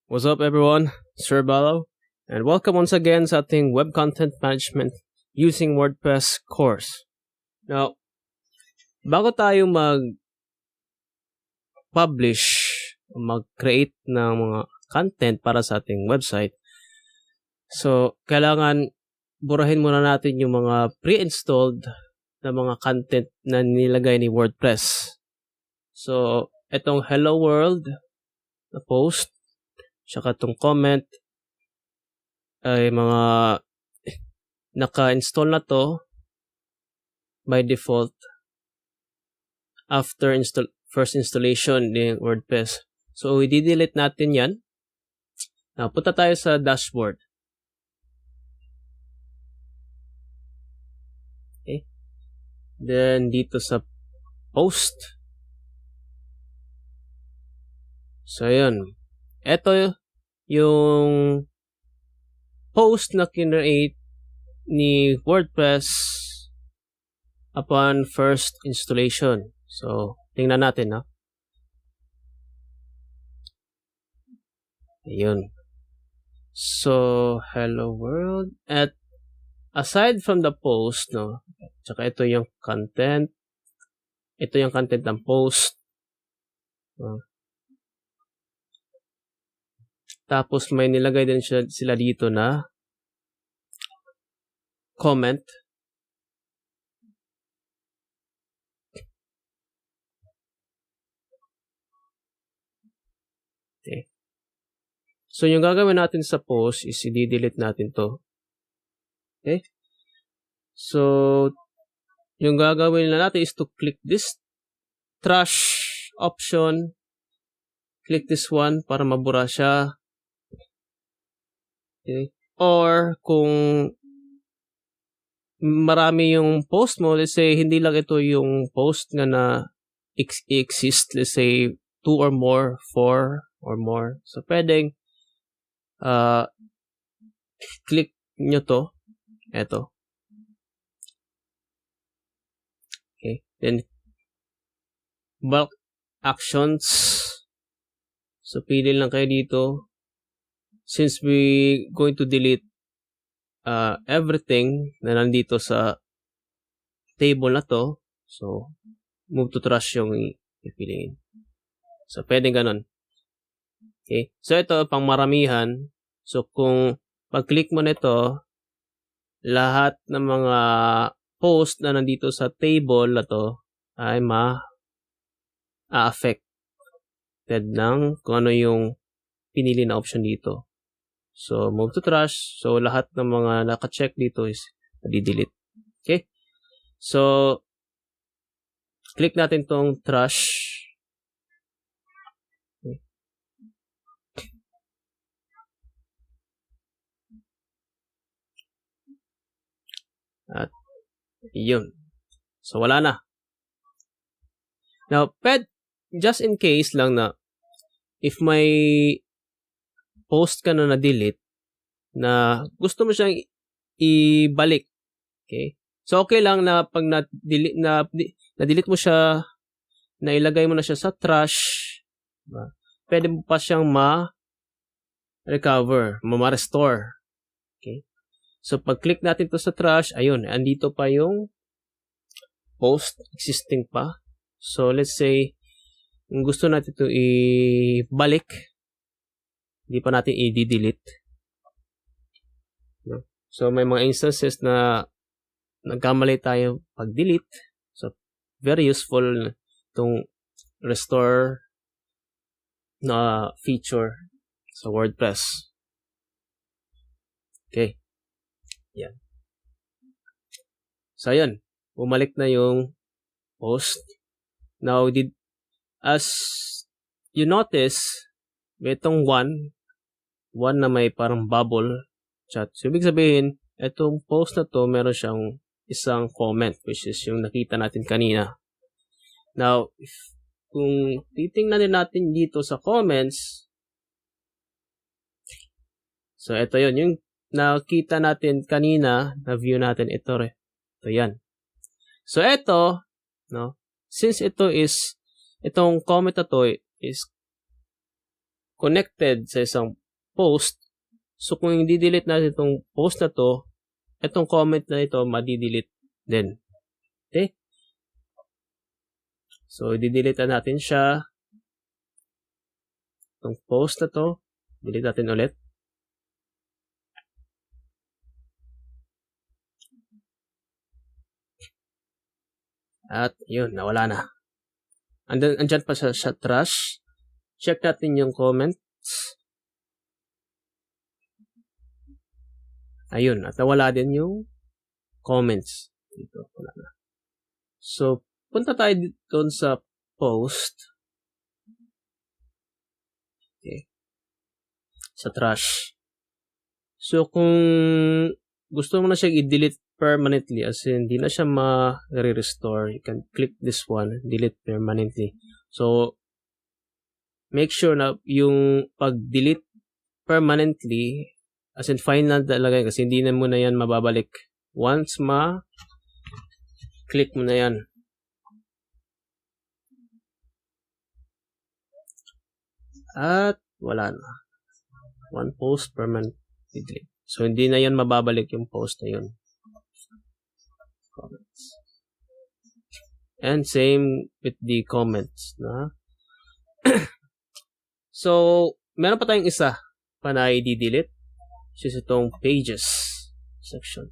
What's up everyone? Sir Ballo, and welcome once again sa ating web content management using WordPress course. Now, bago tayo mag-publish, mag-create ng mga content para sa ating website, so kailangan burahin muna natin yung mga pre-installed na mga content na nilagay ni WordPress. So, itong hello world na post, tsaka itong comment ay mga naka-install na to by default after first installation ng WordPress. So, i-delete natin yan. Now, punta tayo sa dashboard. Okay. Then, dito sa post. So, yun. Ito yung post na kinreate ni WordPress upon first installation. So, tingnan natin, no? Ayun. So, hello world. At aside from the post, no? Tsaka ito yung content. Ito yung content ng post. Tapos may nilagay din sila dito na comment. Okay. So yung gagawin natin sa post is i-delete natin to. Okay? So yung gagawin natin is to click this trash option. Click this one para mabura siya. Okay. Or kung marami yung post mo, let's say hindi lang ito yung post na exist, let's say 2 or more, 4 or more. So pwedeng click nyo to, eto. Okay. Then bulk actions. So pili lang kayo dito. Since we going to delete everything na nandito sa table na to, so move to trash yung ipiliin. So pwedeng ganun. Okay. So ito pang maramihan. So kung pag-click mo nito, lahat ng mga post na nandito sa table na to ay ma-affected ng kung ano yung pinili na option dito. So, move to trash. So, lahat ng mga naka-check dito is di-delete. Okay? So, click natin tong trash. Okay. At, yun. So, wala na. Now, just in case lang na if may post ka na delete na gusto mo siyang ibalik. Okay? So, okay lang na pag na-delete mo siya, na ilagay mo na siya sa trash, pwede mo pa siyang ma-recover, ma-restore. Okay? So, pag-click natin to sa trash, ayun, andito pa yung post, existing pa. So, let's say, kung gusto natin ito ibalik, hindi pa natin i-delete. So, may mga instances na nagkamali tayo pag-delete. So, very useful itong restore na feature sa WordPress. Okay. Yan. So, ayan. Bumalik na yung post. Now, as you notice, may itong one na may parang bubble chat. So, ibig sabihin, itong post na to, meron siyang isang comment, which is yung nakita natin kanina. Now, kung titingnan natin dito sa comments, so, ito yun. Yung nakita natin kanina, na-view natin, ito yan. So, ito, no, since itong comment na to is connected sa isang post. So, kung i-delete natin itong post na to, itong comment na ito, madi-delete din. Okay? So, i-delete natin siya. Itong post na to, delete natin ulit. At, yun, nawala na. Andyan pa sa trash. Check natin yung comments. Ayun, at nawala din yung comments. Dito, wala na. So, punta tayo doon sa post. Okay. Sa trash. So, kung gusto mo na siya i-delete permanently, as in, hindi na siya ma-restore, you can click this one, delete permanently. So, make sure na yung pag-delete permanently, as in final talaga, kasi hindi na mo na yan mababalik. Once click mo na yan. At wala na. One post permanently delete. So, hindi na yan mababalik yung post na yun. Comments. And same with the comments. Na? So, meron pa tayong isa pa na i-delete. Which is itong pages section.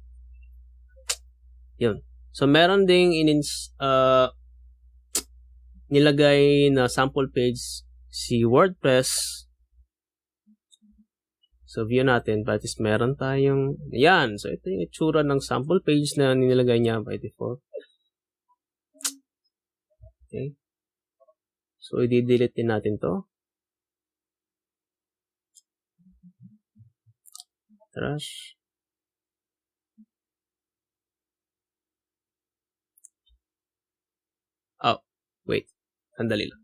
Yun. So, meron ding nilagay na sample page si WordPress. So, view natin. But is meron tayong, yan. So, ito yung itsura ng sample page na nilagay niya by default. Okay. So, i-delete din natin to. Trash. Oh, wait. Sandali lang.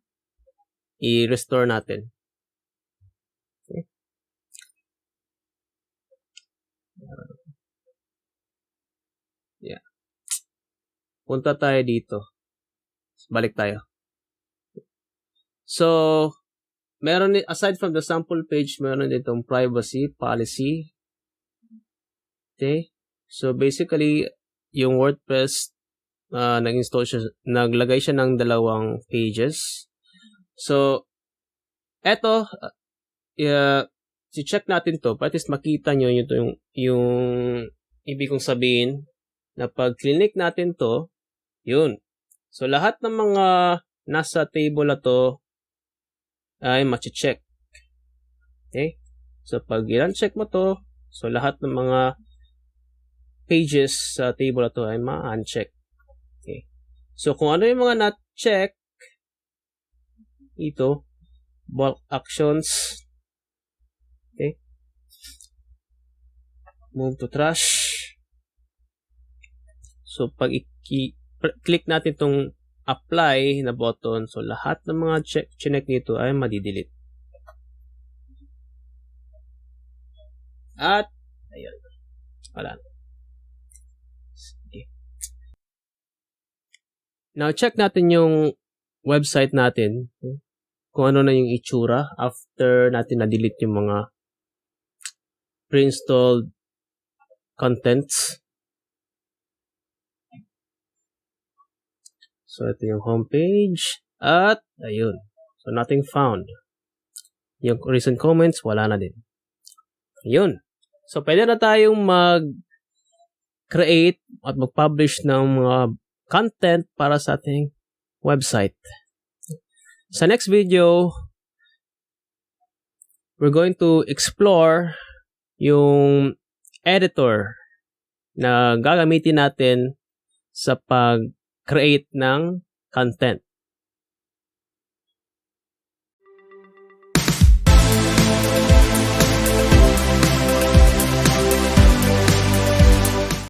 I-restore natin. Okay. Yeah. Punta tayo dito. Balik tayo. So, meron aside from the sample page, meron ditong privacy policy. Okay? So, basically, yung WordPress, nag-install siya, naglagay siya ng 2 pages. So, eto, si-check natin to, para at least makita nyo yung ibig kong sabihin, na pag click natin to, yun. So, lahat ng mga nasa table na to, ay machi-check. Okay? So, pag i-check mo to, so lahat ng mga pages sa table na to ay ma-uncheck. Okay. So, kung ano yung mga na-check, ito, bulk actions. Okay. Move to trash. So, pag click natin itong apply na button, so lahat ng mga check dito ay madi-delete. At, ayun. Wala na. Okay. Now, check natin yung website natin. Kung ano na yung itsura after natin na-delete yung mga pre-installed contents. So, ito yung homepage. At, ayun. So, nothing found. Yung recent comments, wala na din. Ayun. So, pwede na tayong mag-create at mag-publish ng mga content para sa ating website. Sa next video, we're going to explore yung editor na gagamitin natin sa pag-create ng content.